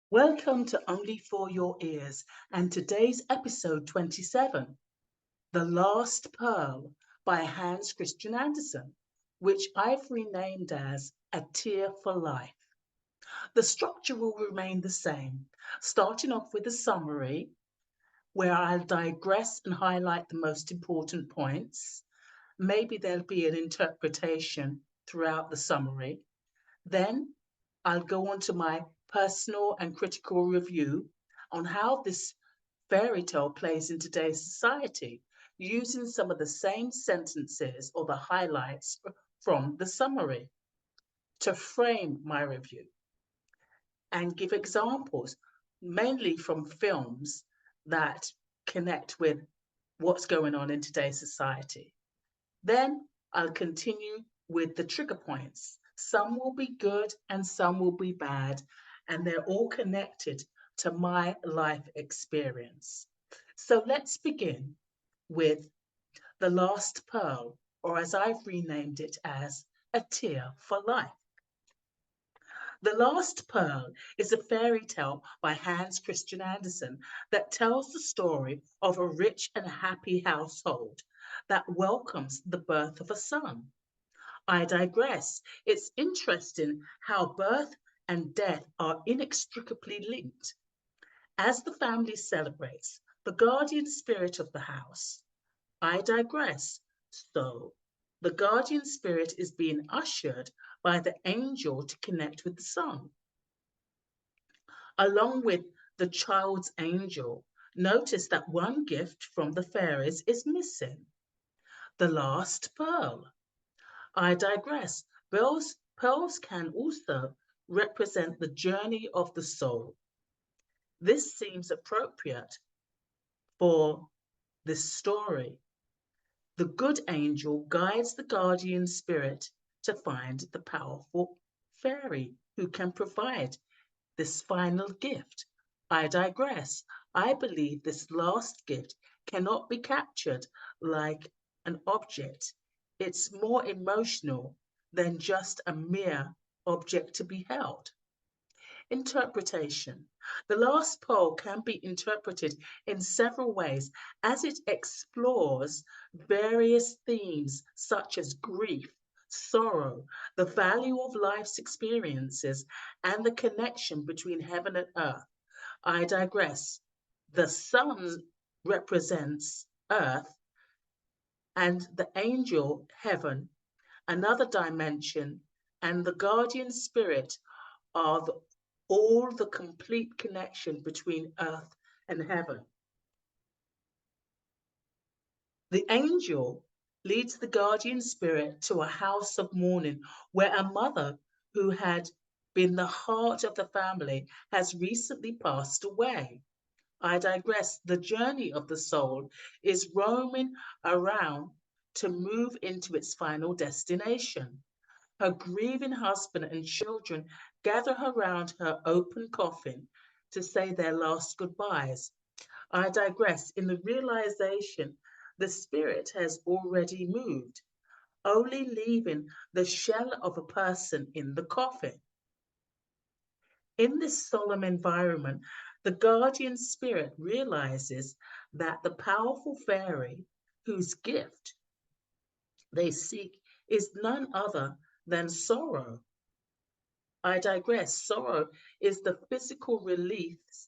Welcome to Only for Your Ears and today's episode 27, The Last Pearl by Hans Christian Andersen, which I've renamed as A Tear for Life. The structure will remain the same, starting off with a summary where I'll digress and highlight the most important points. Maybe there'll be an interpretation throughout the summary. Then I'll go on to my personal and critical review on how this fairy tale plays in today's society, using some of the same sentences or the highlights from the summary to frame my review and give examples, mainly from films that connect with what's going on in today's society. Then I'll continue with the trigger points. Some will be good and some will be bad, and they're all connected to my life experience. So let's begin with The Last Pearl, or as I've renamed it as A Tear for Life. The Last Pearl is a fairy tale by Hans Christian Andersen that tells the story of a rich and happy household that welcomes the birth of a son. I digress. It's interesting how birth and death are inextricably linked. As the family celebrates the guardian spirit of the house, I digress. So, the guardian spirit is being ushered by the angel to connect with the son. Along with the child's angel, notice that one gift from the fairies is missing, the last pearl. I digress. Pearls can also represent the journey of the soul. This seems appropriate for this story. The good angel guides the guardian spirit to find the powerful fairy who can provide this final gift. I digress. I believe this last gift cannot be captured like an object. It's more emotional than just a mere object to be held. Interpretation. The last poem can be interpreted in several ways as it explores various themes such as grief, sorrow, the value of life's experiences, and the connection between heaven and earth. I digress. The sun represents earth and the angel heaven, another dimension, and the guardian spirit are all the complete connection between earth and heaven. The angel leads the guardian spirit to a house of mourning where a mother who had been the heart of the family has recently passed away. I digress. The journey of the soul is roaming around to move into its final destination. Her grieving husband and children gather around her open coffin to say their last goodbyes. I digress. In the realization, the spirit has already moved, only leaving the shell of a person in the coffin. In this solemn environment, the guardian spirit realizes that the powerful fairy whose gift they seek is none other than sorrow. I digress. Sorrow is the physical release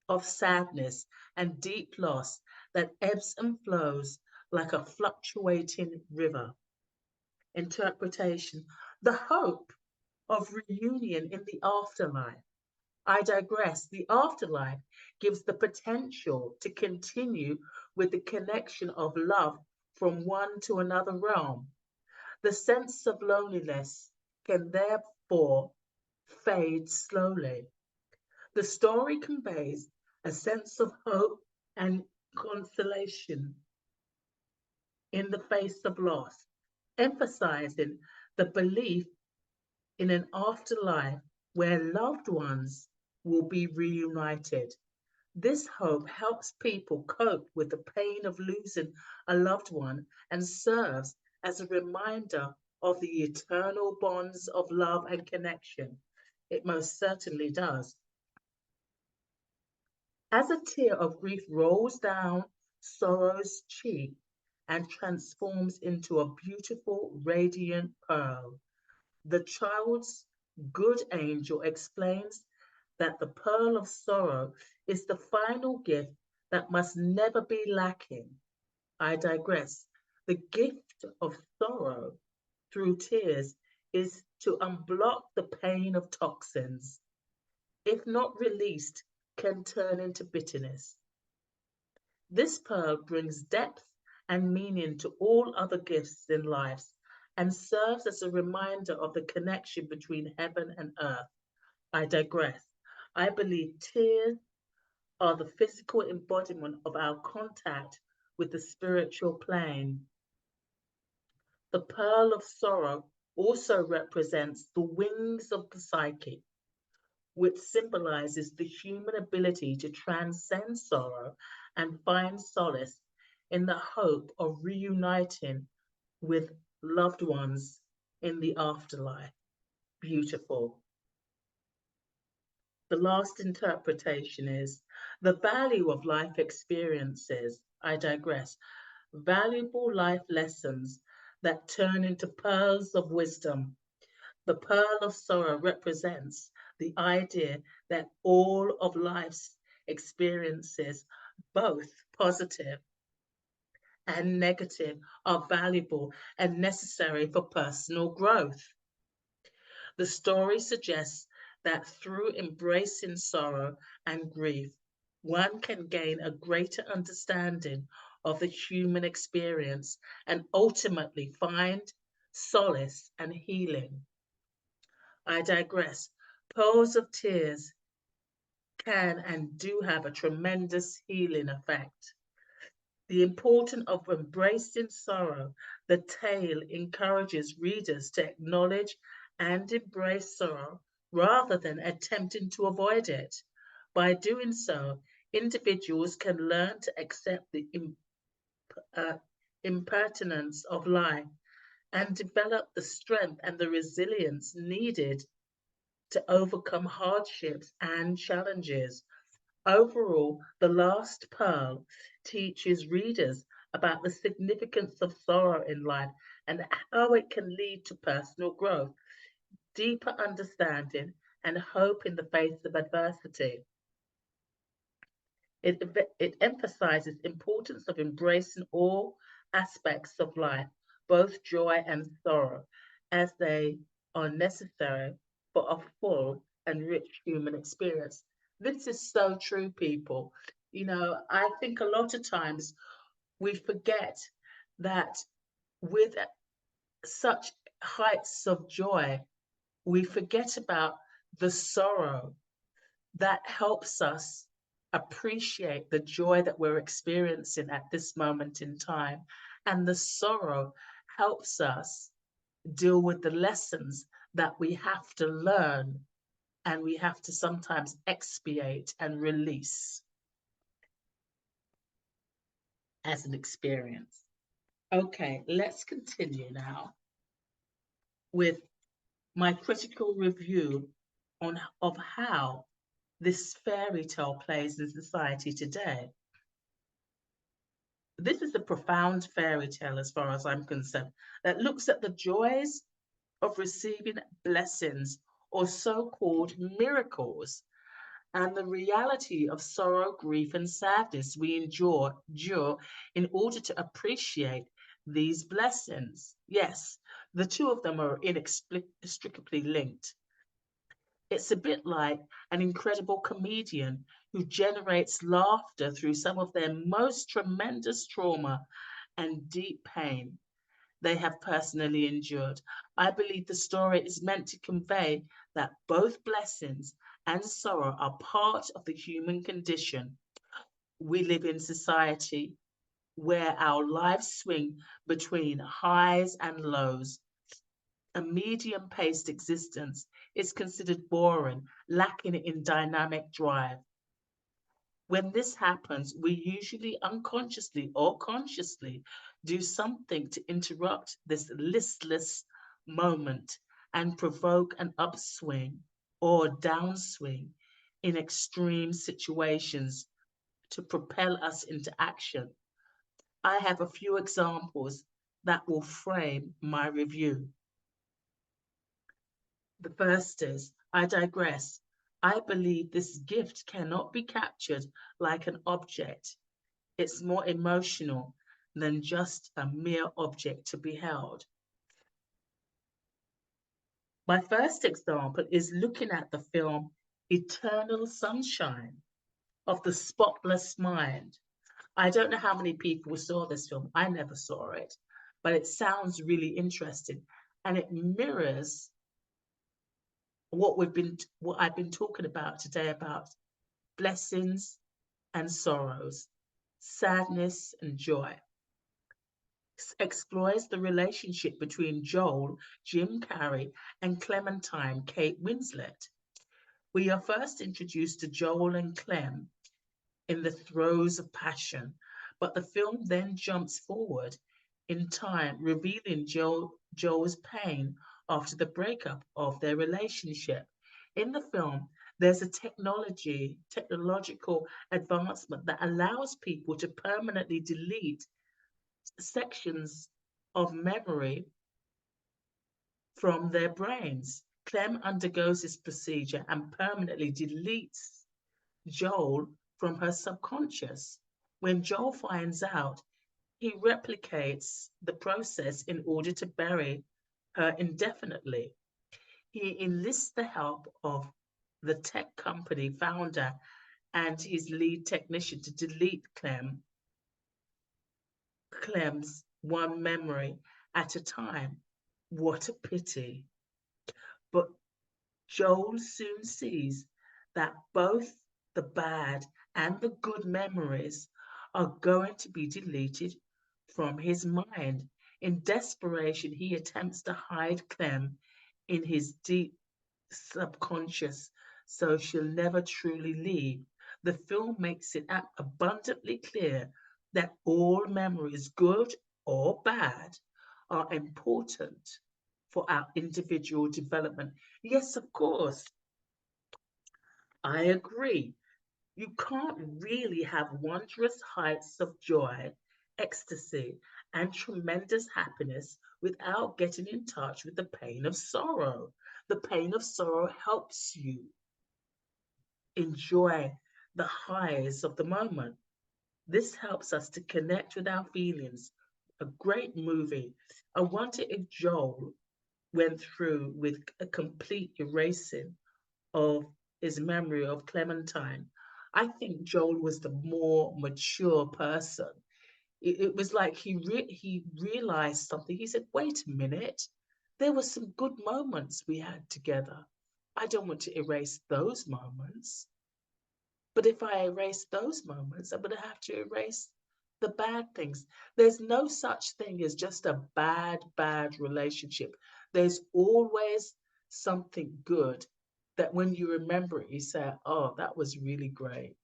of sadness and deep loss that ebbs and flows like a fluctuating river. Interpretation. The hope of reunion in the afterlife. I digress. The afterlife gives the potential to continue with the connection of love from one to another realm. The sense of loneliness can therefore fade slowly. The story conveys a sense of hope and consolation in the face of loss, emphasizing the belief in an afterlife where loved ones will be reunited. This hope helps people cope with the pain of losing a loved one and serves as a reminder of the eternal bonds of love and connection. It most certainly does. As a tear of grief rolls down sorrow's cheek and transforms into a beautiful, radiant pearl, the child's good angel explains that the pearl of sorrow is the final gift that must never be lacking. I digress. The gift of sorrow through tears is to unblock the pain of toxins, if not released, can turn into bitterness. This pearl brings depth and meaning to all other gifts in life and serves as a reminder of the connection between heaven and earth. I digress. I believe tears are the physical embodiment of our contact with the spiritual plane. The pearl of sorrow also represents the wings of the psyche, which symbolizes the human ability to transcend sorrow and find solace in the hope of reuniting with loved ones in the afterlife. Beautiful. The last interpretation is the value of life experiences. I digress. Valuable life lessons that turn into pearls of wisdom. The pearl of sorrow represents the idea that all of life's experiences, both positive and negative, are valuable and necessary for personal growth. The story suggests that through embracing sorrow and grief, one can gain a greater understanding of the human experience and ultimately find solace and healing. I digress. Pearls of tears can and do have a tremendous healing effect. The importance of embracing sorrow, the tale encourages readers to acknowledge and embrace sorrow rather than attempting to avoid it. By doing so, individuals can learn to accept the uh, impertinence of life and develop the strength and the resilience needed to overcome hardships and challenges. Overall, The Last Pearl teaches readers about the significance of sorrow in life and how it can lead to personal growth, deeper understanding, and hope in the face of adversity. It, it emphasizes importance of embracing all aspects of life, both joy and sorrow, as they are necessary for a full and rich human experience. This is so true, people. I think a lot of times we forget that with such heights of joy, we forget about the sorrow that helps us appreciate the joy that we're experiencing at this moment in time. And the sorrow helps us deal with the lessons that we have to learn and we have to sometimes expiate and release as an experience. Okay, let's continue now with my critical review of how this fairy tale plays in society today. This is a profound fairy tale, as far as I'm concerned, that looks at the joys of receiving blessings or so called miracles and the reality of sorrow, grief, and sadness we endure in order to appreciate these blessings. Yes, the two of them are inextricably linked. It's a bit like an incredible comedian who generates laughter through some of their most tremendous trauma and deep pain they have personally endured. I believe the story is meant to convey that both blessings and sorrow are part of the human condition. We live in society where our lives swing between highs and lows. A medium paced existence is considered boring, lacking in dynamic drive. When this happens, we usually unconsciously or consciously do something to interrupt this listless moment and provoke an upswing or downswing in extreme situations to propel us into action. I have a few examples that will frame my review. The first is, I digress. I believe this gift cannot be captured like an object. It's more emotional than just a mere object to be held. My first example is looking at the film Eternal Sunshine of the Spotless Mind. I don't know how many people saw this film. I never saw it, but it sounds really interesting and it mirrors what I've been talking about today about blessings and sorrows, sadness and joy. Explores the relationship between Joel, Jim Carrey, and Clementine, Kate Winslet. We are first introduced to Joel and Clem in the throes of passion, but the film then jumps forward in time, revealing Joel's pain after the breakup of their relationship. In the film, there's a technological advancement that allows people to permanently delete sections of memory from their brains. Clem undergoes this procedure and permanently deletes Joel from her subconscious. When Joel finds out, he replicates the process in order to bury her indefinitely. He enlists the help of the tech company founder and his lead technician to delete Clem's one memory at a time. What a pity. But Joel soon sees that both the bad and the good memories are going to be deleted from his mind. In desperation, he attempts to hide Clem in his deep subconscious so she'll never truly leave. The film makes it abundantly clear that all memories, good or bad, are important for our individual development. Yes, of course, I agree. You can't really have wondrous heights of joy, ecstasy, and tremendous happiness without getting in touch with the pain of sorrow. The pain of sorrow helps you enjoy the highs of the moment. This helps us to connect with our feelings. A great movie. I wonder if Joel went through with a complete erasing of his memory of Clementine. I think Joel was the more mature person. It was like he realized something. He said, "Wait a minute, there were some good moments we had together. I don't want to erase those moments. But if I erase those moments, I'm going to have to erase the bad things. There's no such thing as just a bad relationship. There's always something good that when you remember it, you say, oh, that was really great.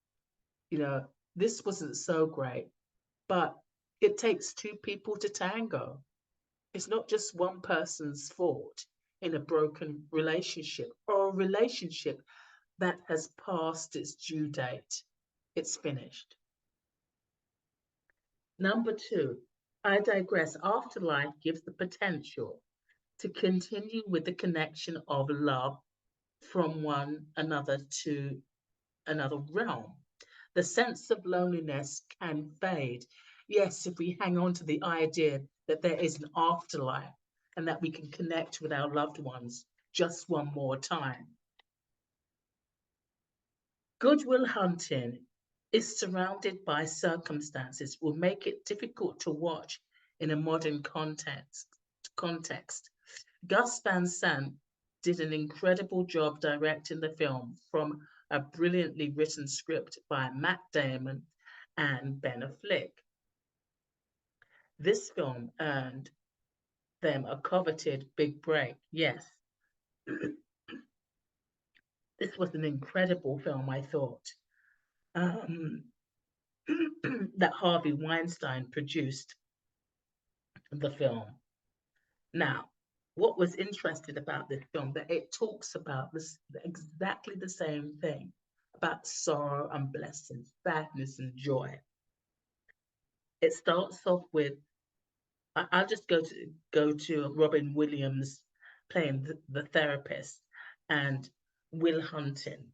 You know, this wasn't so great, but it takes two people to tango. It's not just one person's fault in a broken relationship or a relationship that has passed its due date. It's finished. Number two, I digress. Afterlife gives the potential to continue with the connection of love from one another to another realm. The sense of loneliness can fade. Yes, if we hang on to the idea that there is an afterlife and that we can connect with our loved ones just one more time. Goodwill Hunting is surrounded by circumstances will make it difficult to watch in a modern context. Gus Van Sant did an incredible job directing the film from a brilliantly written script by Matt Damon and Ben Affleck. This film earned them a coveted big break. Yes, this was an incredible film, I thought. Um, that Harvey Weinstein produced the film. Now, what was interesting about this film that it talks about this exactly the same thing about sorrow and blessing, sadness and joy. It starts off with I'll just go to Robin Williams playing the therapist and Will Hunting.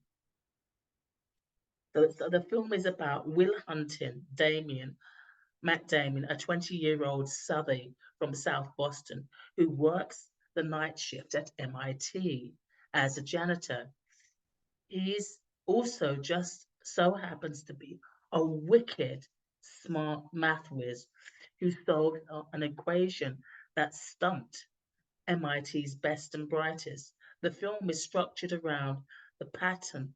So the film is about Will Hunting, Matt Damon, a 20-year-old Southie from South Boston who works the night shift at MIT as a janitor. He's also just so happens to be a wicked smart math whiz who solved an equation that stumped MIT's best and brightest. The film is structured around the pattern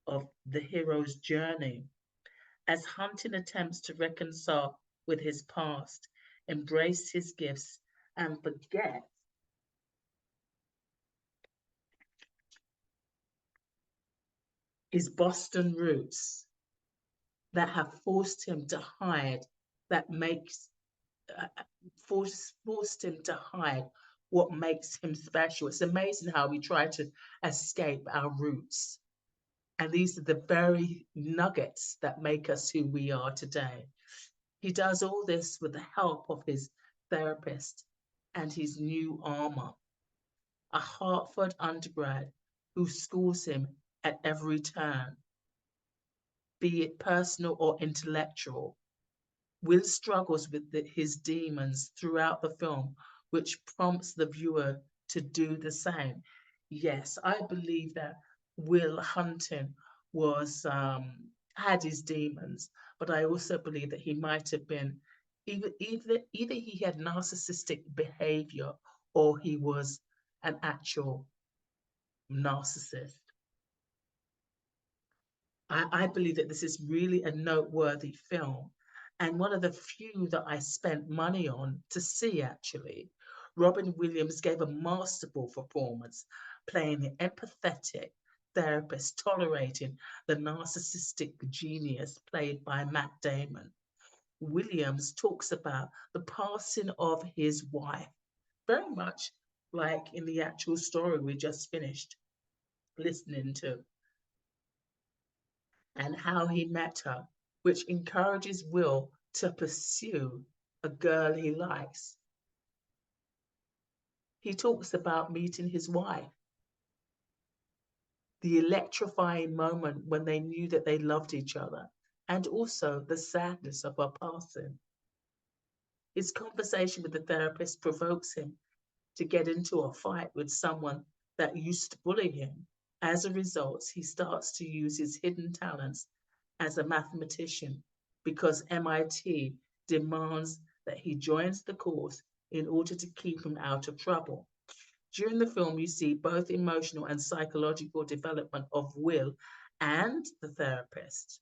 of the hero's journey as Hunting attempts to reconcile with his past, embrace his gifts, and forget his Boston roots that have forced him to hide, that makes uh, forced him to hide what makes him special. It's amazing how we try to escape our roots. And these are the very nuggets that make us who we are today. He does all this with the help of his therapist and his new armor, a Hartford undergrad who schools him at every turn, be it personal or intellectual. Will struggles with his demons throughout the film, which prompts the viewer to do the same. Yes, I believe that Will Hunting was had his demons, but I also believe that he might have been either he had narcissistic behavior or he was an actual narcissist. I believe that this is really a noteworthy film and one of the few that I spent money on to see actually. Robin Williams gave a masterful performance, playing the empathetic therapist tolerating the narcissistic genius played by Matt Damon. Williams talks about the passing of his wife, very much like in the actual story we just finished listening to, and how he met her, which encourages Will to pursue a girl he likes. He talks about meeting his wife, the electrifying moment when they knew that they loved each other, and also the sadness of her passing. His conversation with the therapist provokes him to get into a fight with someone that used to bully him. As a result, he starts to use his hidden talents as a mathematician because MIT demands that he joins the course in order to keep him out of trouble. During the film, you see both emotional and psychological development of Will, and the therapist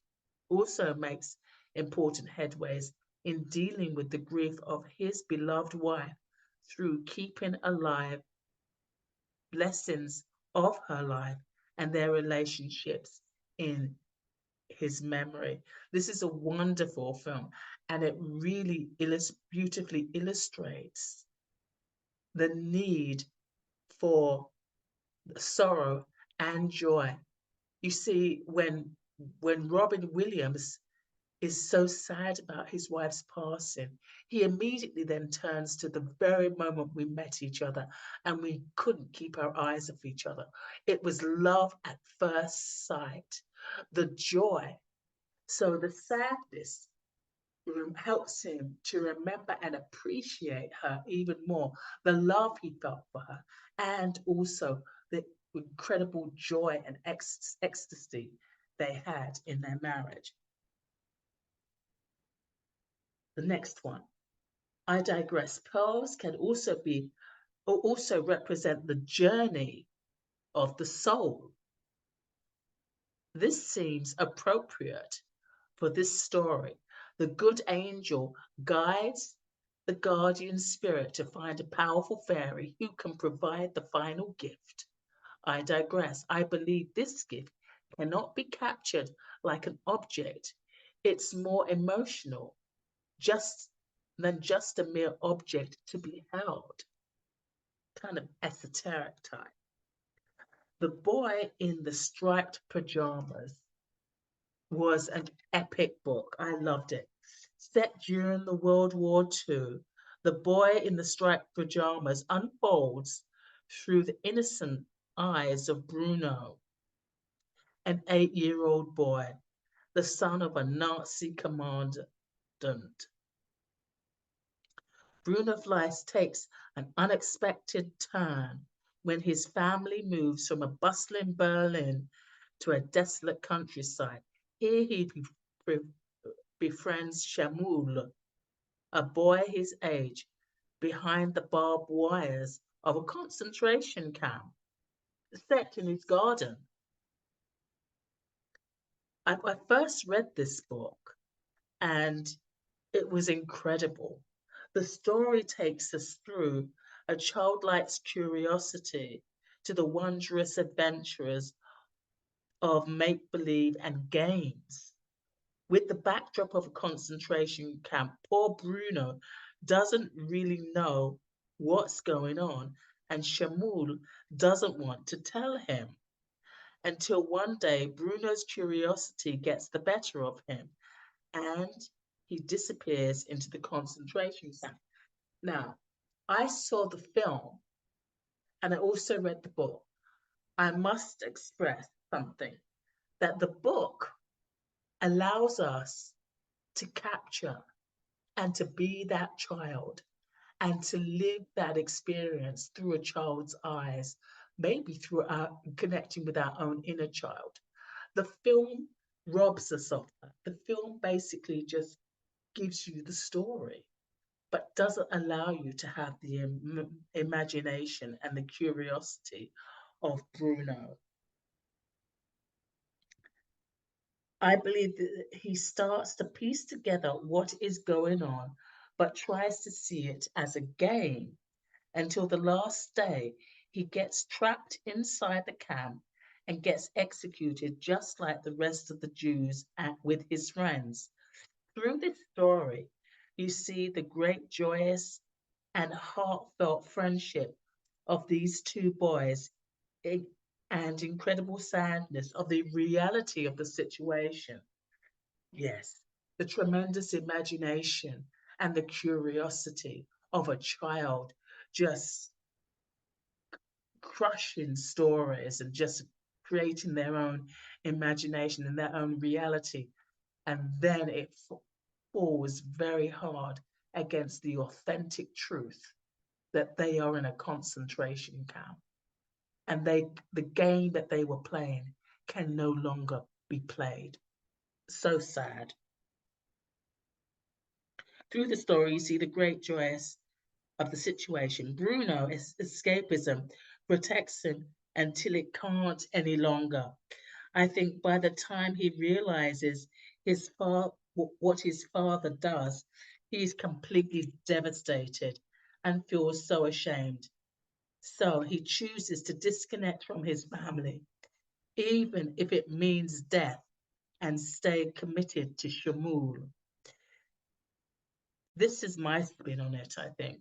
also makes important headways in dealing with the grief of his beloved wife through keeping alive blessings of her life and their relationships in his memory. This is a wonderful film and it really beautifully illustrates the need for sorrow and joy. You see, when Robin Williams is so sad about his wife's passing, he immediately then turns to the very moment we met each other and we couldn't keep our eyes off each other. It was love at first sight, the joy. So the sadness helps him to remember and appreciate her even more, the love he felt for her, and also the incredible joy and ecstasy they had in their marriage. The next one, I digress. Pearls can also be or also represent the journey of the soul. This seems appropriate for this story. The good angel guides the guardian spirit to find a powerful fairy who can provide the final gift. I digress. I believe this gift cannot be captured like an object. It's more emotional, just than just a mere object to be held, kind of esoteric type. The boy in the striped pajamas. was an epic book. I loved it. Set during the World War II, the boy in the striped pajamas unfolds through the innocent eyes of Bruno, an 8-year-old boy, the son of a Nazi commandant. Bruno's life takes an unexpected turn when his family moves from a bustling Berlin to a desolate countryside. Here he befriends Shamul, a boy his age, behind the barbed wires of a concentration camp set in his garden. I first read this book and it was incredible. The story takes us through a childlike's curiosity to the wondrous adventures of make believe and games. With the backdrop of a concentration camp, poor Bruno doesn't really know what's going on, and Shamul doesn't want to tell him until one day Bruno's curiosity gets the better of him and he disappears into the concentration camp. Now, I saw the film and I also read the book. I must express something that the book allows us to capture and to be that child and to live that experience through a child's eyes, maybe through our connecting with our own inner child. The film robs us of that. The film basically just gives you the story, but doesn't allow you to have the imagination and the curiosity of Bruno. I believe that he starts to piece together what is going on, but tries to see it as a game until the last day he gets trapped inside the camp and gets executed just like the rest of the Jews with his friends. Through this story, you see the great joyous and heartfelt friendship of these two boys and incredible sadness of the reality of the situation. Yes, the tremendous imagination and the curiosity of a child just crushing stories and just creating their own imagination and their own reality. And then it falls very hard against the authentic truth that they are in a concentration camp and the game that they were playing can no longer be played. So sad. Through the story, you see the great joyous of the situation. Bruno's escapism protects him until it can't any longer. I think by the time he realizes what his father does, he's completely devastated and feels so ashamed. So he chooses to disconnect from his family, even if it means death, and stay committed to Shamul. This is my spin on it, I think,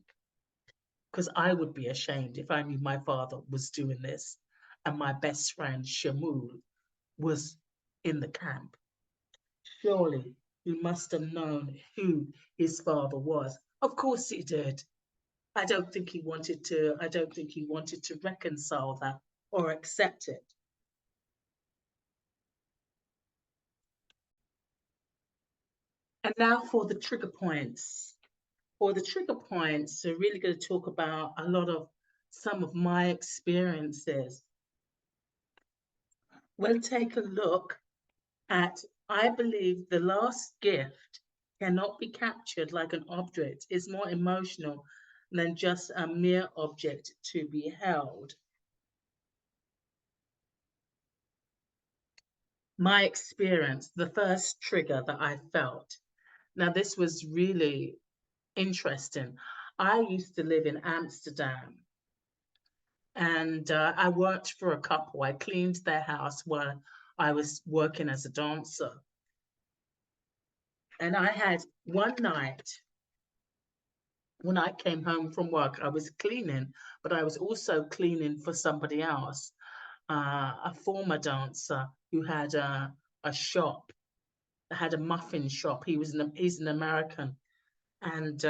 because I would be ashamed if I knew my father was doing this and my best friend Shamul was in the camp. Surely he must have known who his father was. Of course he did. I don't think he wanted to reconcile that or accept it. And now for the trigger points. For the trigger points, we're really going to talk about a lot of some of my experiences. We'll take a look at, I believe the last gift cannot be captured like an object, is more emotional than just a mere object to be held. My experience, the first trigger that I felt. Now, this was really interesting. I used to live in Amsterdam and I worked for a couple. I cleaned their house while I was working as a dancer. And I had one night when I came home from work, I was cleaning, but I was also cleaning for somebody else, a former dancer who had a shop. that had a muffin shop. He's an American. And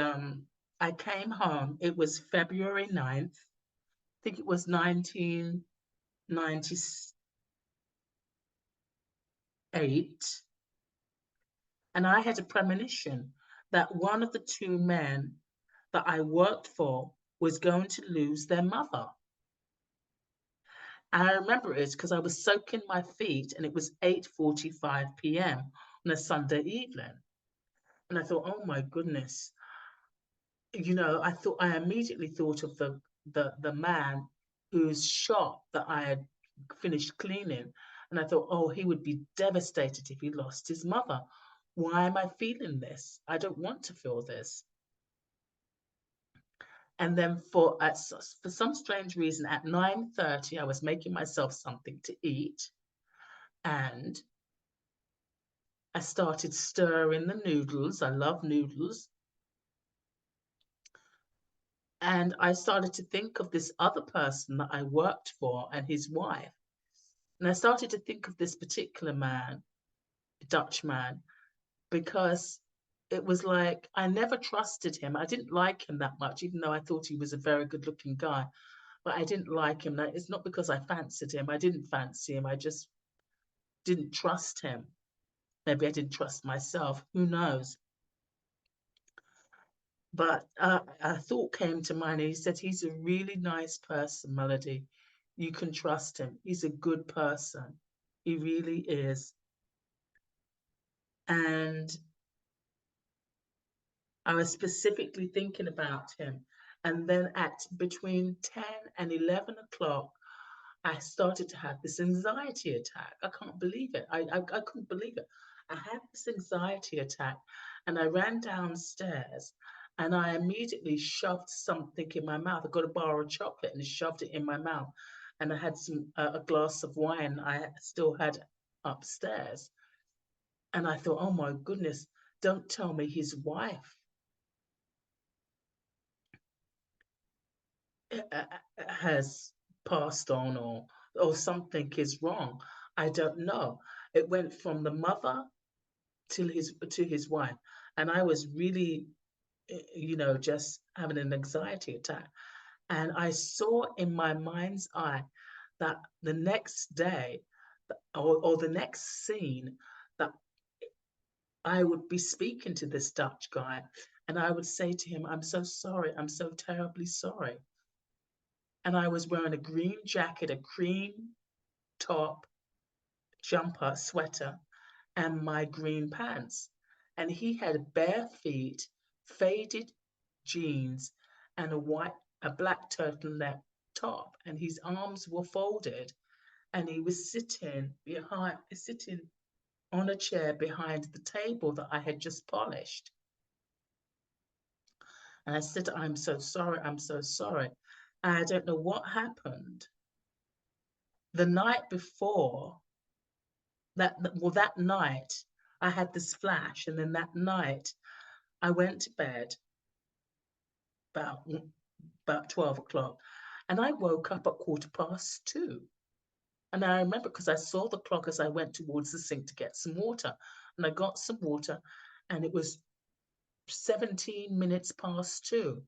I came home. It was February 9th. I think it was 1998. And I had a premonition that one of the two men that I worked for was going to lose their mother. And I remember it because I was soaking my feet and it was 8:45 p.m. on a Sunday evening. And I thought, oh my goodness, I immediately thought of the man whose shop that I had finished cleaning. And I thought, oh, he would be devastated if he lost his mother. Why am I feeling this? I don't want to feel this. And then for some strange reason, at 9:30, I was making myself something to eat, and I started stirring the noodles. I love noodles. And I started to think of this other person that I worked for and his wife. And I started to think of this particular man, Dutch man, because it was like I never trusted him. I didn't like him that much, even though I thought he was a very good looking guy. But I didn't like him. It's not because I fancied him. I didn't fancy him. I just didn't trust him. Maybe I didn't trust myself. Who knows? But a thought came to mind, and he said, he's a really nice person, Melody. You can trust him. He's a good person. He really is. And I was specifically thinking about him. And then at between 10 and 11 o'clock, I started to have this anxiety attack. I can't believe it. I couldn't believe it. I had this anxiety attack and I ran downstairs and I immediately shoved something in my mouth. I got a bar of chocolate and shoved it in my mouth. And I had a glass of wine I still had upstairs. And I thought, oh my goodness, don't tell me his wife has passed on, or something is wrong. I don't know. It went from the mother to his wife, and I was really, just having an anxiety attack. And I saw in my mind's eye that the next day, or the next scene, that I would be speaking to this Dutch guy, and I would say to him, "I'm so sorry. I'm so terribly sorry." And I was wearing a green jacket, a cream top, jumper, sweater, and my green pants. And he had bare feet, faded jeans, and a black turtleneck top. And his arms were folded, and he was sitting on a chair behind the table that I had just polished. And I said, "I'm so sorry. I'm so sorry." I don't know what happened. The night before, that night I had this flash, and then that night I went to bed about about 12 o'clock, and I woke up at 2:15. And I remember because I saw the clock as I went towards the sink to get some water, and I got some water, and it was 17 minutes past 2.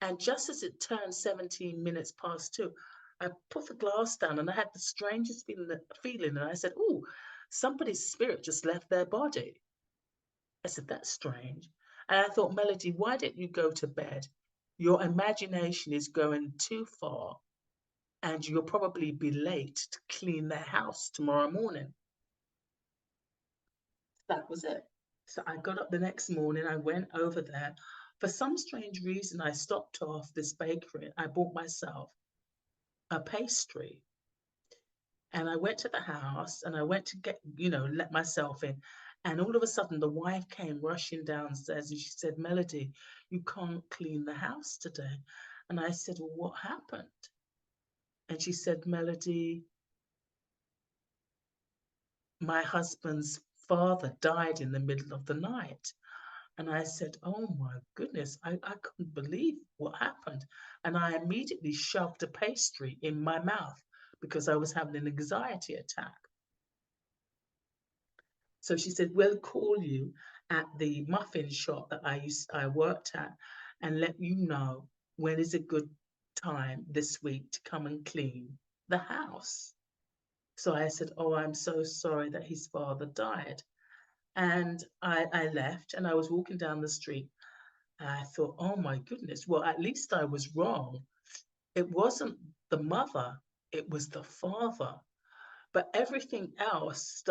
And just as it turned 17 minutes past 2, I put the glass down and I had the strangest feeling, and I said, "Oh, somebody's spirit just left their body." I said, "That's strange." And I thought, "Melody, why didn't you go to bed? Your imagination is going too far, and you'll probably be late to clean the house tomorrow morning." That was it. So I got up the next morning, I went over there. For some strange reason, I stopped off this bakery. I bought myself a pastry. And I went to the house and I went to let myself in. And all of a sudden, the wife came rushing downstairs and she said, "Melody, you can't clean the house today." And I said, "Well, what happened?" And she said, "Melody, my husband's father died in the middle of the night." And I said, "Oh my goodness, I couldn't believe what happened." And I immediately shoved a pastry in my mouth because I was having an anxiety attack. So she said, we'll call you at the muffin shop that I worked at and let you know when is a good time this week to come and clean the house. So I said, oh, I'm so sorry that his father died. And I left and I was walking down the street. And I thought, oh my goodness, well, at least I was wrong. It wasn't the mother, it was the father. But everything else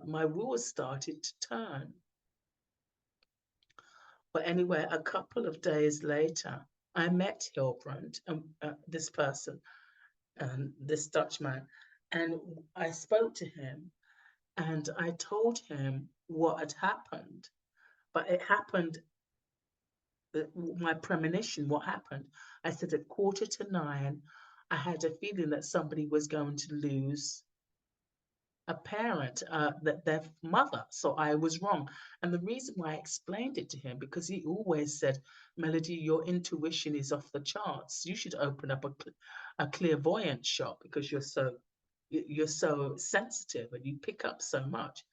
my wheels started to turn. But anyway, a couple of days later, I met Hilbrand, this person, this Dutchman, and I spoke to him and I told him what had happened. But it happened, my premonition, what happened. I said at 9:15, I had a feeling that somebody was going to lose a parent, that their mother. So I was wrong. And the reason why I explained it to him, because he always said, Melody, your intuition is off the charts. You should open up a clairvoyant shop because you're so sensitive and you pick up so much.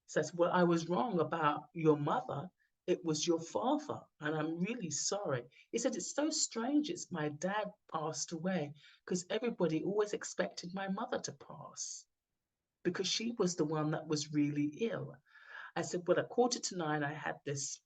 Says, well, I was wrong about your mother. It was your father, and I'm really sorry. He said, it's so strange. It's my dad passed away because everybody always expected my mother to pass because she was the one that was really ill. I said, well, at 9:15, I had this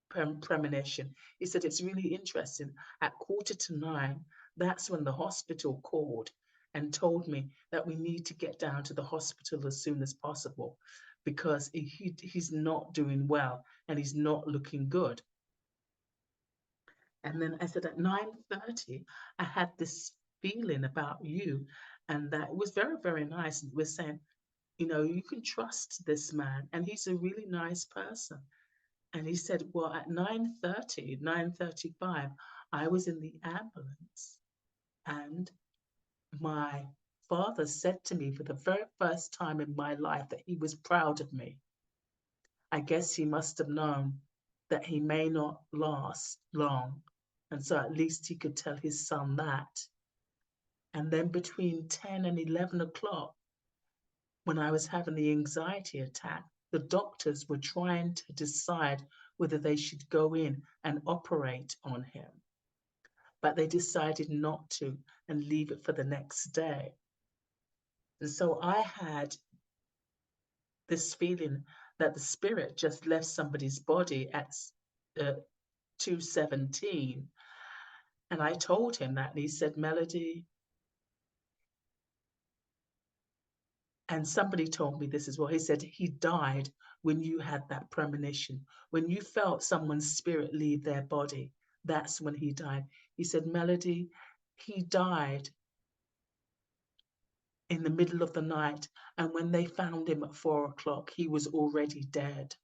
premonition. He said, it's really interesting. At 9:15, that's when the hospital called and told me that we need to get down to the hospital as soon as possible because he's not doing well and he's not looking good. And then I said, at 9:30, I had this feeling about you. And that was very, very nice. And we're saying, you can trust this man and he's a really nice person. And he said, well, at 9:30, 9:35, I was in the ambulance and my father said to me for the very first time in my life that he was proud of me. I guess he must have known that he may not last long. And so at least he could tell his son that. And then between 10 and 11 o'clock, when I was having the anxiety attack, the doctors were trying to decide whether they should go in and operate on him. But they decided not to and leave it for the next day. And so I had this feeling that the spirit just left somebody's body at 2:17. And I told him that, and he said, Melody, and somebody told me this as well. He said he died when you had that premonition. When you felt someone's spirit leave their body, that's when he died. He said, Melody, he died in the middle of the night. And when they found him at 4 o'clock, he was already dead.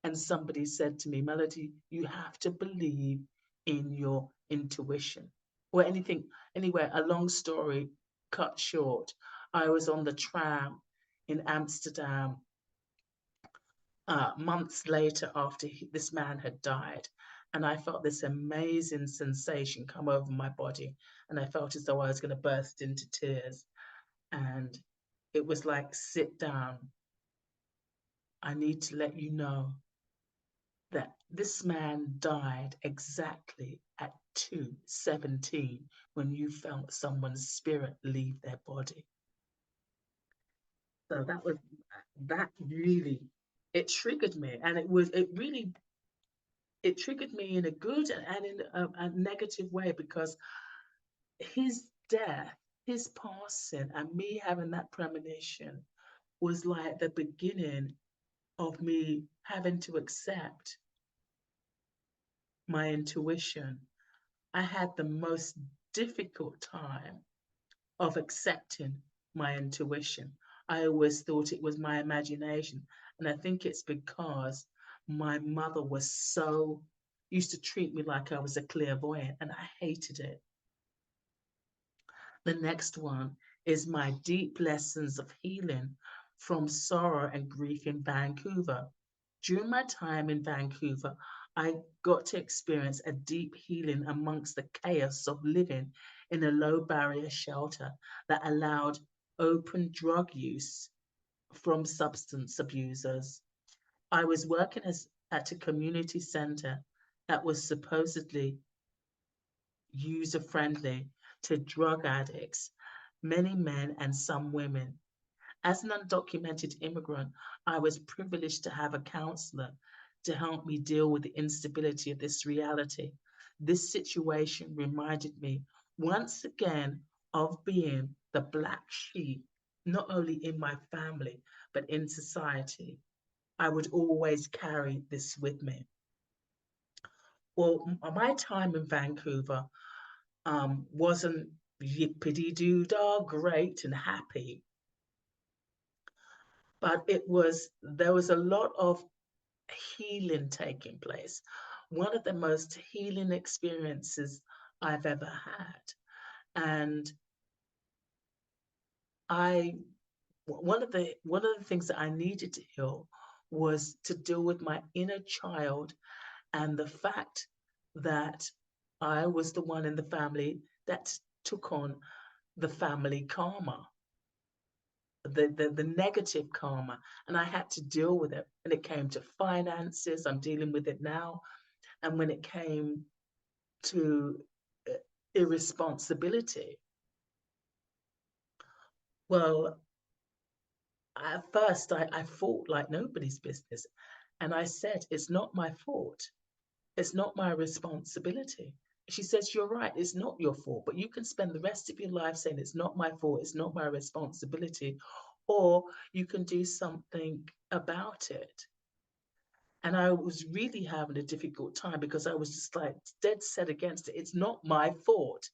And somebody said to me, Melody, you have to believe in your intuition. Or anything, anyway, a long story cut short. I was on the tram in Amsterdam months later after this man had died. And I felt this amazing sensation come over my body. And I felt as though I was going to burst into tears. And it was like, sit down. I need to let you know that this man died exactly at 2:17 when you felt someone's spirit leave their body. So that really, it triggered me, and it triggered me in a good and in a negative way because his death, his passing, and me having that premonition was like the beginning of me having to accept my intuition. I had the most difficult time of accepting my intuition. I always thought it was my imagination. And I think it's because my mother used to treat me like I was a clairvoyant, and I hated it. The next one is my deep lessons of healing from sorrow and grief in Vancouver. During my time in Vancouver, I got to experience a deep healing amongst the chaos of living in a low barrier shelter that allowed open drug use from substance abusers. I was working at a community center that was supposedly user friendly to drug addicts, many men and some women. As an undocumented immigrant, I was privileged to have a counselor to help me deal with the instability of this reality. This situation reminded me once again of being the black sheep, not only in my family, but in society. I would always carry this with me. Well, my time in Vancouver wasn't yippity doo dah great and happy, but there was a lot of healing taking place. One of the most healing experiences I've ever had. And I one of the things that I needed to heal was to deal with my inner child and the fact that I was the one in the family that took on the family karma, the negative karma, and I had to deal with it. When it came to finances, I'm dealing with it now. And when it came to uh, irresponsibility, well, at first I fought like nobody's business. And I said, it's not my fault. It's not my responsibility. She says, you're right, it's not your fault, but you can spend the rest of your life saying it's not my fault, it's not my responsibility, or you can do something about it. And I was really having a difficult time because I was just like dead set against it. It's not my fault.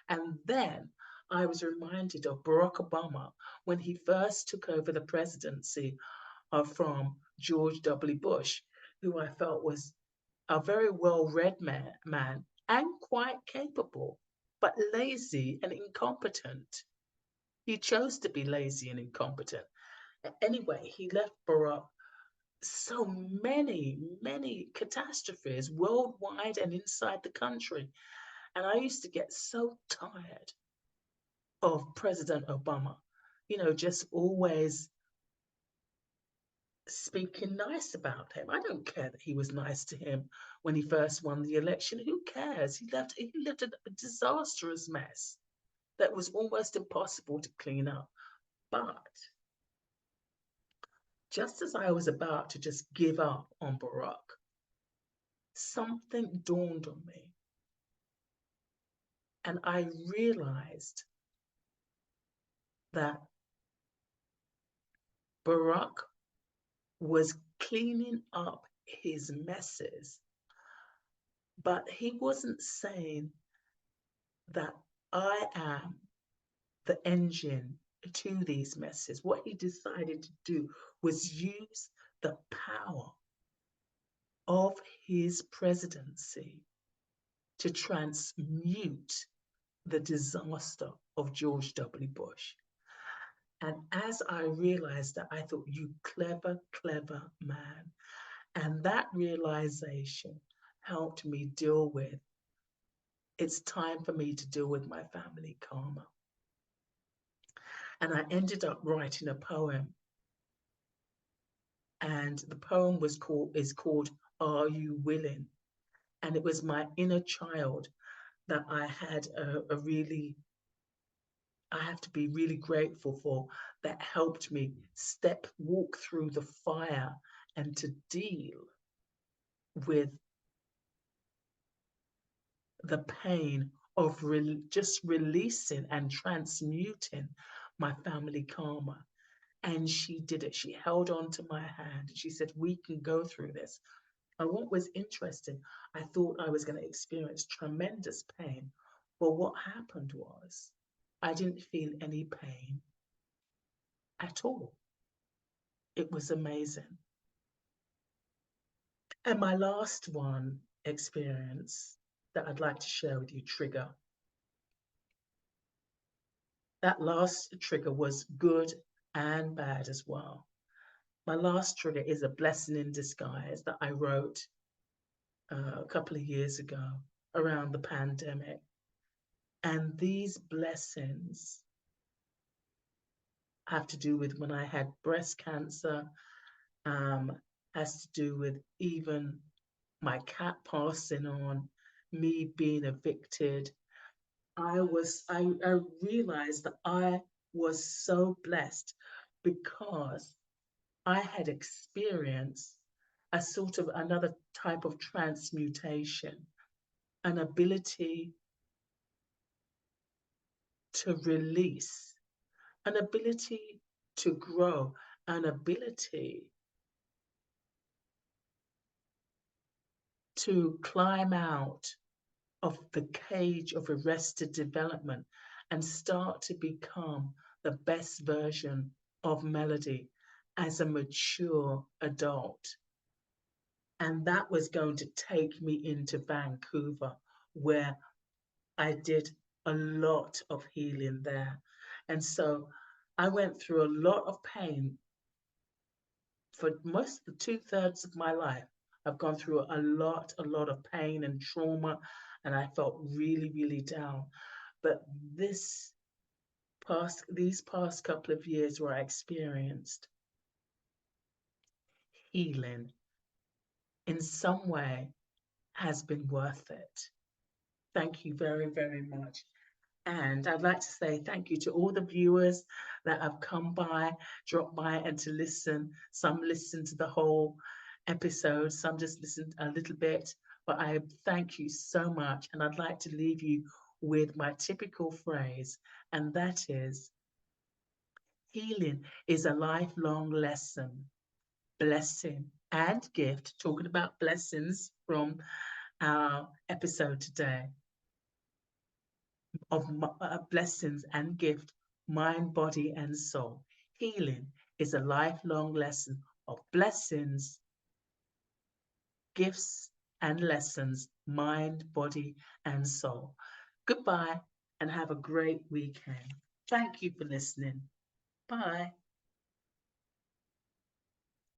And then I was reminded of Barack Obama when he first took over the presidency from George W. Bush, who I felt was a very well read man and quite capable, but lazy and incompetent. He chose to be lazy and incompetent. Anyway, he left Barack so many catastrophes worldwide and inside the country. And I used to get so tired of President Obama, just always speaking nice about him. I don't care that he was nice to him when he first won the election. Who cares? He left a disastrous mess that was almost impossible to clean up. But just as I was about to just give up on Barack, something dawned on me. And I realized that Barack was cleaning up his messes, but he wasn't saying that I am the engine to these messes. What he decided to do was use the power of his presidency to transmute the disaster of George W. Bush. And as I realized that, I thought, you clever, clever man. And that realization helped me deal with it's time for me to deal with my family karma. And I ended up writing a poem. And the poem is called Are You Willing? And it was my inner child that I had I have to be really grateful for, that helped me walk through the fire and to deal with the pain of just releasing and transmuting my family karma. And she did it. She held on to my hand and she said, we can go through this. And what was interesting, I thought I was going to experience tremendous pain. But what happened was I didn't feel any pain at all. It was amazing. And my last one experience that I'd like to share with you, trigger. That last trigger was good and bad as well. My last trigger is a blessing in disguise that I wrote a couple of years ago around the pandemic. And these blessings have to do with when I had breast cancer, um, has to do with even my cat passing on, me being evicted. I realized that I was so blessed because I had experienced a sort of another type of transmutation, an ability to release, an ability to grow, an ability to climb out of the cage of arrested development and start to become the best version of Melody as a mature adult. And that was going to take me into Vancouver, where I did a lot of healing there. And so I went through a lot of pain for most of the 2/3 of my life. I've gone through a lot of pain and trauma, and I felt really, really down. But these past couple of years where I experienced healing in some way has been worth it. Thank you very, very much. And I'd like to say thank you to all the viewers that have come by, dropped by, and to listen. Some listened to the whole episode, some just listened a little bit. But I thank you so much. And I'd like to leave you with my typical phrase, and that is healing is a lifelong lesson, blessing, and gift. Talking about blessings from our episode today of blessings and gift, mind, body, and soul. Healing is a lifelong lesson of blessings, gifts, and lessons, mind, body, and soul. Goodbye and have a great weekend. Thank you for listening. Bye.